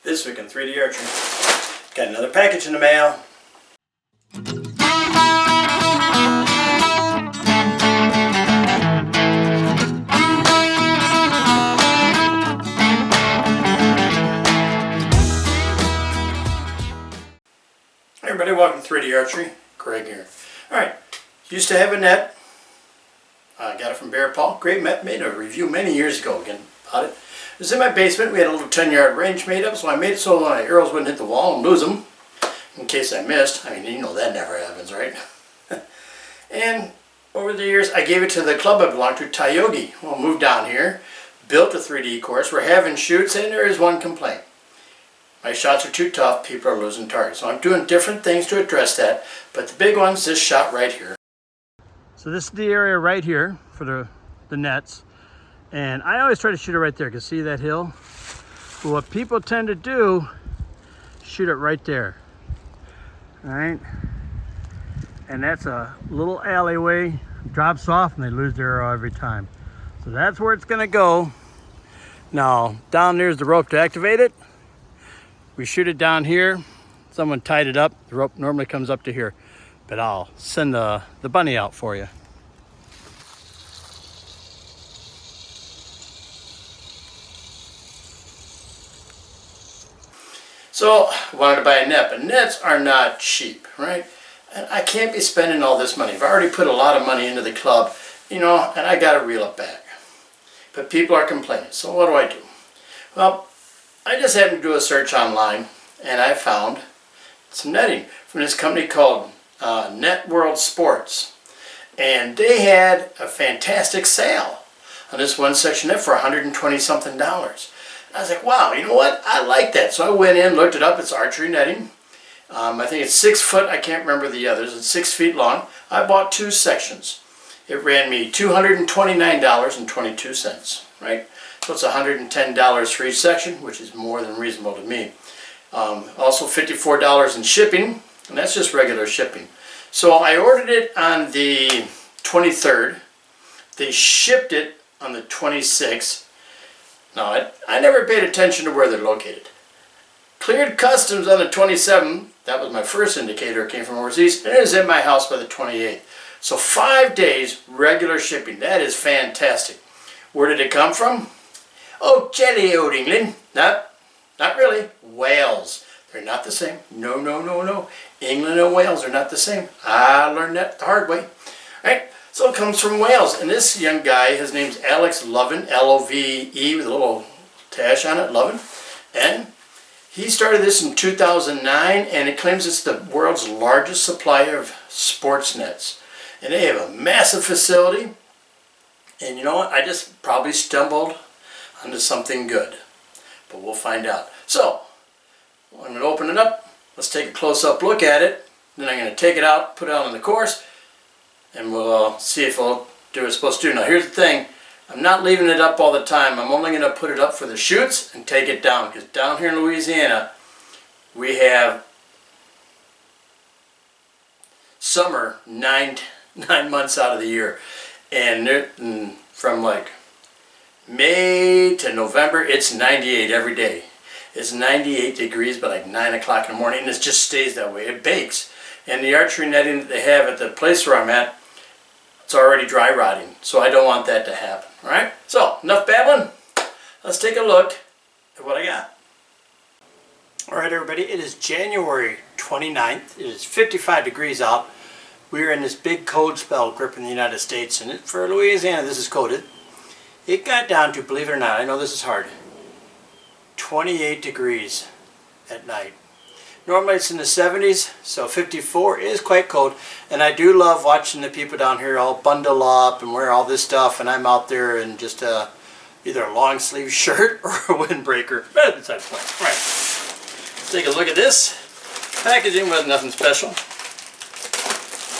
This week in 3D Archery. Got another package in the mail. Hey everybody, welcome to 3D Archery. Greg here. Alright, used to have a net. I got it from Bear Paul. Great net, made a review many years ago again about it. It was in my basement. We had a little 10-yard range made up, so I made it so my arrows wouldn't hit the wall and lose them in case I missed. I mean, you know that never happens, right? And over the years, I gave it to the club I belonged to, Tyogi. Well, moved down here, built a 3D course. We're having shoots, and there is one complaint. My shots are too tough. People are losing targets. So I'm doing different things to address that. But the big one's this shot right here. So this is the area right here for the nets. And I always try to shoot it right there, because see that hill? But what people tend to do, shoot it right there. All right? And that's a little alleyway, drops off and they lose their arrow every time. So that's where it's gonna go. Now, down there's the rope to activate it. We shoot it down here. Someone tied it up. The rope normally comes up to here. But I'll send the bunny out for you. So, I wanted to buy a net, but nets are not cheap, right? And I can't be spending all this money. I've already put a lot of money into the club, you know, and I got to reel it back. But people are complaining, so what do? Well, I just happened to do a search online, and I found some netting from this company called World Sports. And they had a fantastic sale on this one section net for $120 something. I was like, wow, you know what? I like that. So I went in, looked it up. It's archery netting. I think it's 6 foot. I can't remember the others. It's 6 feet long. I bought 2 sections. It ran me $229.22, right? So it's $110 for each section, which is more than reasonable to me. Also $54 in shipping, and that's just regular shipping. So I ordered it on the 23rd. They shipped it on the 26th. Now, I never paid attention to where they're located. Cleared customs on the 27th. That was my first indicator. It came from overseas. And it was in my house by the 28th. So 5 days regular shipping. That is fantastic. Where did it come from? Oh, jelly old England. Not really. Wales. They're not the same. No. England and Wales are not the same. I learned that the hard way. All right. So it comes from Wales, and this young guy, his name's Alex Lovin, L-O-V-E with a little dash on it, Lovin, and he started this in 2009, and it claims it's the world's largest supplier of sports nets, and they have a massive facility, and you know what, I just probably stumbled onto something good, but we'll find out. So, I'm going to open it up, let's take a close-up look at it, then I'm going to take it out, put it out on the course, and we'll see if it'll do what it's supposed to do. Now here's the thing, I'm not leaving it up all the time. I'm only going to put it up for the shoots and take it down, because down here in Louisiana we have summer 9 months out of the year, and from like May to November it's 98 every day. It's 98 degrees by like 9 o'clock in the morning, and it just stays that way. It bakes. And the archery netting that they have at the place where I'm at, it's already dry rotting, so I don't want that to happen. Alright, so enough babbling. Let's take a look at what I got. Alright everybody, it is January 29th. It is 55 degrees out. We are in this big cold spell gripping the United States, and for Louisiana this is coated. It got down to, believe it or not, I know this is hard, 28 degrees at night. Normally it's in the 70s, so 54 is quite cold, and I do love watching the people down here all bundle up and wear all this stuff, and I'm out there in just either a long sleeve shirt or a windbreaker. But besides the point. Right. Let's take a look at this. Packaging was nothing special,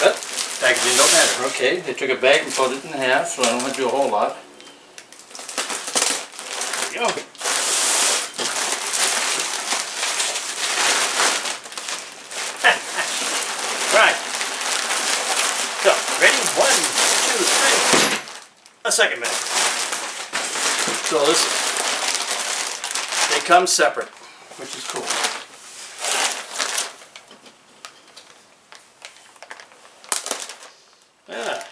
but packaging don't matter. Okay, they took a bag and folded it in half, so I don't have to do a whole lot. There we go. Right. So, ready? 1, 2, 3. A second bag. So this, they come separate. which is cool. Yeah.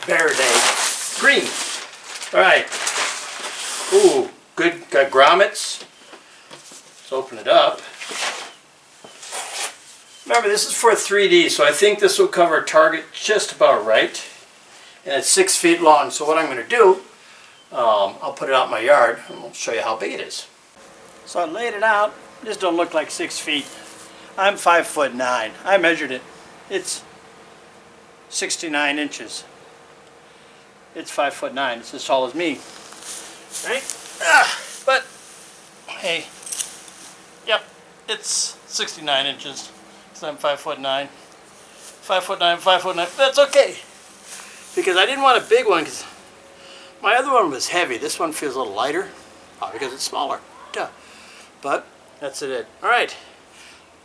Verde. Green. Alright. Ooh, good. Got grommets. Let's open it up. Remember, this is for 3D, so I think this will cover a target just about right. And it's 6 feet long, so what I'm going to do, I'll put it out in my yard and I'll show you how big it is. So I laid it out. This don't look like 6 feet. I'm 5'9". I measured it. It's 69 inches. It's 5'9". It's as tall as me. Right? But, hey, yep, it's 69 inches. So I'm 5'9". 5'9", 5'9". That's okay. Because I didn't want a big one, because my other one was heavy. This one feels a little lighter. Probably because it's smaller. Duh. But that's it. Alright.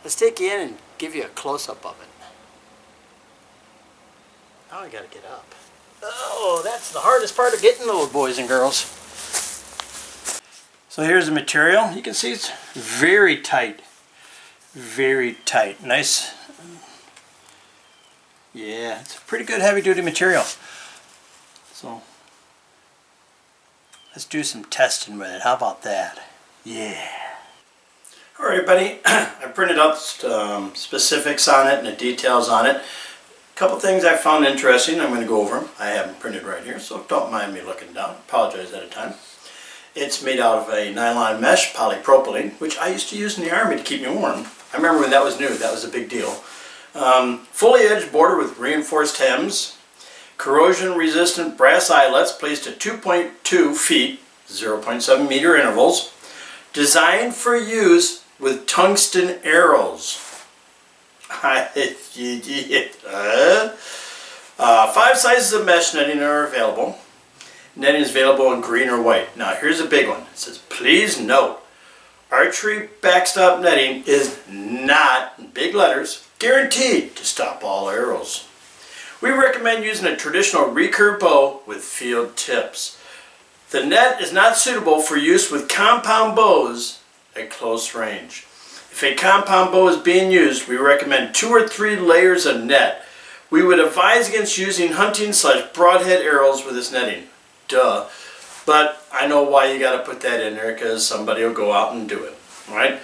Let's take you in and give you a close-up of it. Now I gotta get up. Oh, that's the hardest part of getting those, boys and girls. So here's the material. You can see it's very tight. Very tight. Nice. Yeah, it's a pretty good heavy-duty material. So let's do some testing with it. How about that? Yeah. Alright, buddy. I printed out specifics on it and the details on it. A couple things I found interesting. I'm going to go over them. I have them printed right here, so don't mind me looking down. Apologize at a time. It's made out of a nylon mesh, polypropylene, which I used to use in the Army to keep me warm. I remember when that was new. That was a big deal. Fully edged border with reinforced hems. Corrosion-resistant brass eyelets placed at 2.2 feet, 0.7 meter intervals. Designed for use with tungsten arrows. 5 sizes of mesh netting are available. Netting is available in green or white. Now here's a big one. It says, please note, archery backstop netting is not, in big letters, guaranteed to stop all arrows. We recommend using a traditional recurve bow with field tips. The net is not suitable for use with compound bows at close range. If a compound bow is being used, we recommend 2 or 3 layers of net. We would advise against using hunting/broadhead arrows with this netting. Duh. But I know why you got to put that in there, because somebody will go out and do it. Right?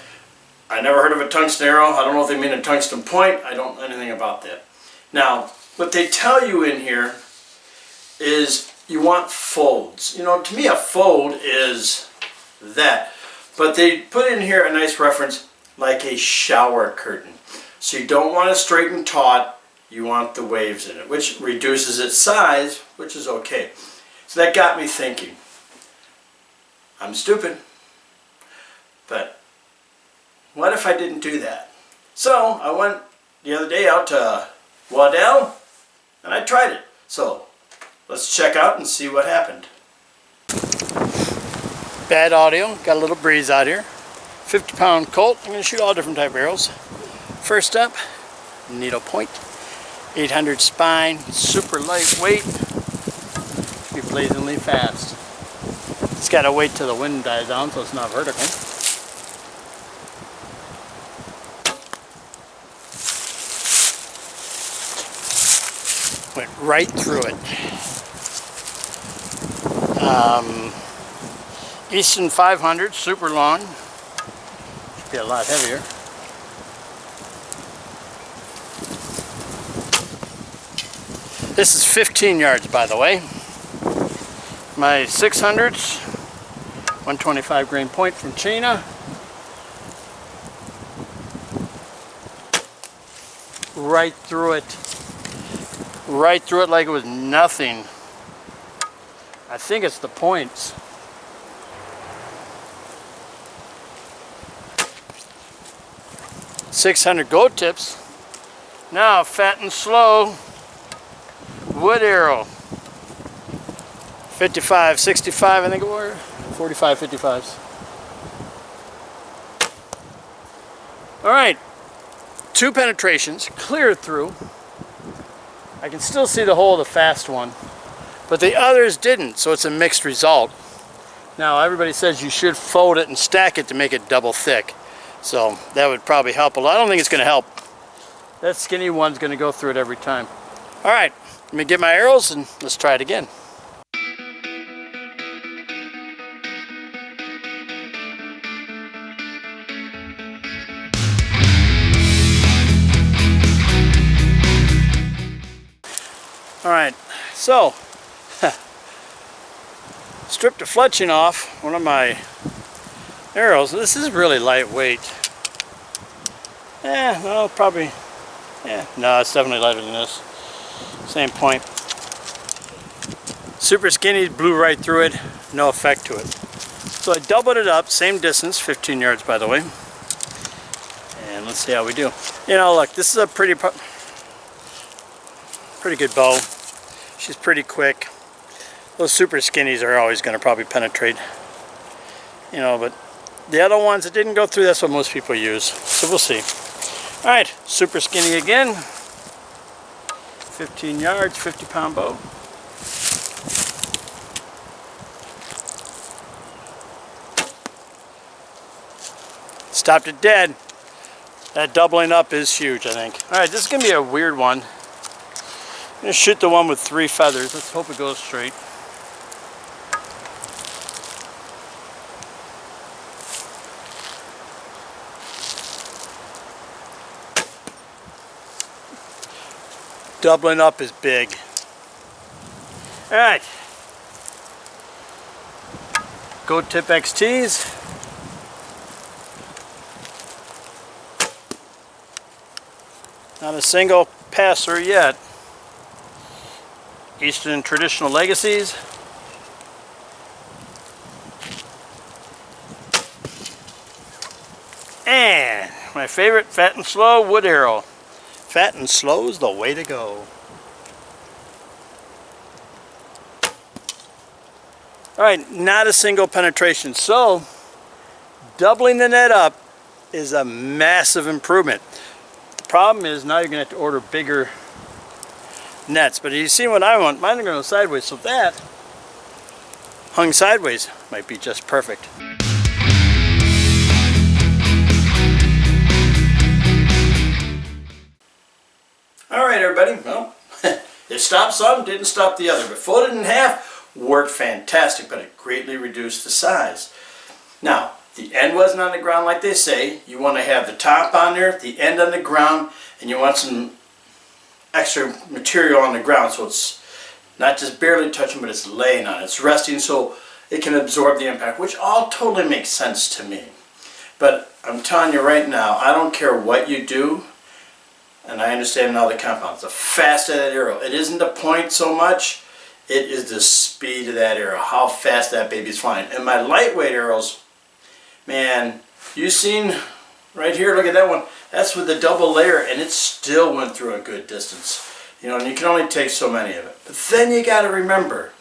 I never heard of a tungsten arrow. I don't know if they mean a tungsten point. I don't know anything about that. Now, what they tell you in here is you want folds. You know, to me a fold is that. But they put in here a nice reference like a shower curtain. So you don't want it straight and taut. You want the waves in it, which reduces its size, which is okay. So that got me thinking. I'm stupid. But what if I didn't do that? So I went the other day out to Waddell and I tried it. So let's check out and see what happened. Bad audio, got a little breeze out here. 50-pound Colt. I'm going to shoot all different type of arrows. First up, needle point. 800 spine, super lightweight. Be blazingly fast. It's got to wait till the wind dies down so it's not vertical. Went right through it. Easton 500, super long. Should be a lot heavier. This is 15 yards, by the way. My 600s, 125 grain point from China. Right through it. Right through it like it was nothing. I think it's the points. .600 gold tips. Now fat and slow wood arrow. 55, 65 I think it were. 45, 55s. Alright. 2 penetrations, clear through. I can still see the hole of the fast one, but the others didn't, so it's a mixed result. Now everybody says you should fold it and stack it to make it double thick. So that would probably help a lot. I don't think it's going to help. That skinny one's going to go through it every time. All right, let me get my arrows and let's try it again. All right, so stripped the fletching off one of my arrows. This is really lightweight. No, probably. No, it's definitely lighter than this. Same point. Super skinny, blew right through it. No effect to it. So I doubled it up, same distance, 15 yards by the way. And let's see how we do. You know, look, this is a pretty good bow. She's pretty quick. Those super skinnies are always going to probably penetrate. You know, but the other ones that didn't go through, that's what most people use. So we'll see. All right, super skinny again. 15 yards, 50-pound bow. Stopped it dead. That doubling up is huge, I think. All right, this is going to be a weird one. I'm going to shoot the one with 3 feathers. Let's hope it goes straight. Doubling up is big. All right. Go Tip XTs. Not a single passer yet. Eastern Traditional Legacies. And my favorite, fat and slow wood arrow. Fat and slow is the way to go. Alright, not a single penetration. So, doubling the net up is a massive improvement. The problem is now you're going to have to order bigger nets. But you see what I want? Mine are going to go sideways, so that hung sideways might be just perfect. Alright everybody, well, it stopped some, didn't stop the other, but folded in half worked fantastic, but it greatly reduced the size. Now, the end wasn't on the ground like they say. You want to have the top on there, the end on the ground, and you want some extra material on the ground so it's not just barely touching, but it's laying on it. It's resting so it can absorb the impact, which all totally makes sense to me. But I'm telling you right now, I don't care what you do, and I understand now the compounds. The fast of that arrow, it isn't the point so much, it is the speed of that arrow, how fast that baby's flying. And my lightweight arrows, man, you seen right here, look at that one. That's with the double layer, and it still went through a good distance. You know, and you can only take so many of it. But then you got to remember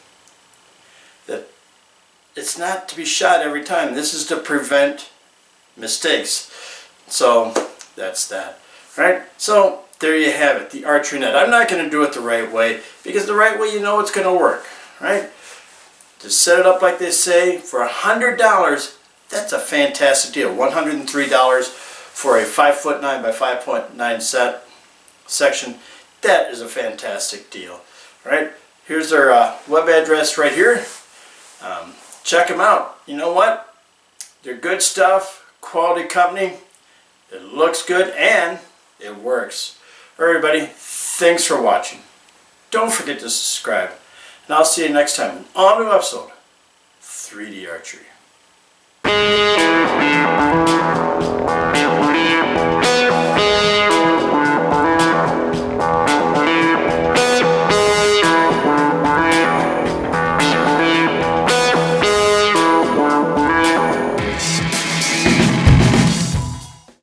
that it's not to be shot every time. This is to prevent mistakes. So that's that. Right? So there you have it, the archery net. I'm not going to do it the right way, because the right way, you know it's going to work. Right? Just set it up like they say. For $100, that's a fantastic deal. $103 for a 5'9" by 5.9 section. That is a fantastic deal. All right, here's their web address right here. Check them out. You know what? They're good stuff, quality company. It looks good and it works. All right, everybody, thanks for watching. Don't forget to subscribe, and I'll see you next time in an all-new episode of 3D Archery.